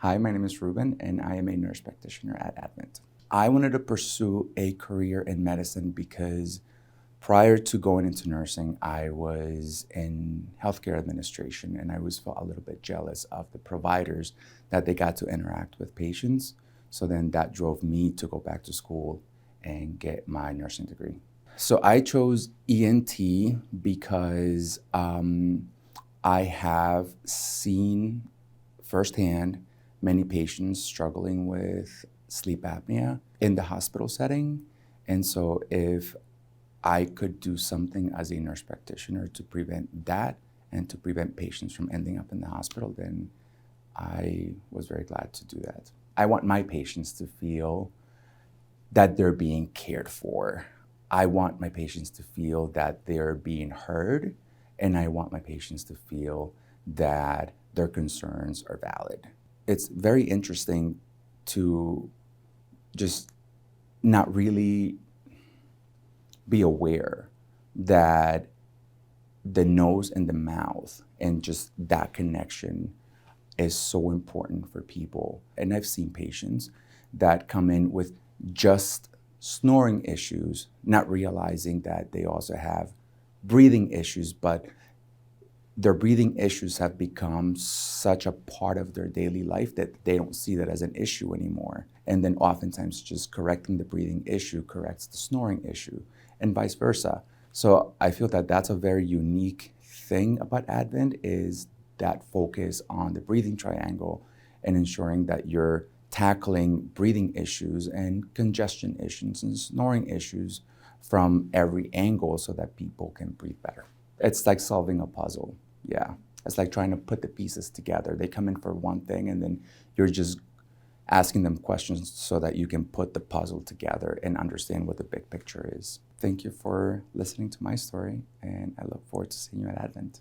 Hi, my name is Ruben, and I am a nurse practitioner at Advent. I wanted to pursue a career in medicine because prior to going into nursing, I was in healthcare administration, and I always felt a little bit jealous of the providers that they got to interact with patients. So then that drove me to go back to school and get my nursing degree. So I chose ENT because I have seen firsthand many patients struggling with sleep apnea in the hospital setting. And so if I could do something as a nurse practitioner to prevent that and to prevent patients from ending up in the hospital, then I was very glad to do that. I want my patients to feel that they're being cared for. I want my patients to feel that they're being heard, and I want my patients to feel that their concerns are valid. It's very interesting to just not really be aware that the nose and the mouth and just that connection is so important for people. And I've seen patients that come in with just snoring issues, not realizing that they also have breathing issues, but their breathing issues have become such a part of their daily life that they don't see that as an issue anymore. And then oftentimes just correcting the breathing issue corrects the snoring issue, and vice versa. So I feel that that's a very unique thing about Advent, is that focus on the breathing triangle and ensuring that you're tackling breathing issues and congestion issues and snoring issues from every angle so that people can breathe better. It's like solving a puzzle. Yeah, it's like trying to put the pieces together. They come in for one thing, and then you're just asking them questions so that you can put the puzzle together and understand what the big picture is. Thank you for listening to my story, and I look forward to seeing you at Advent.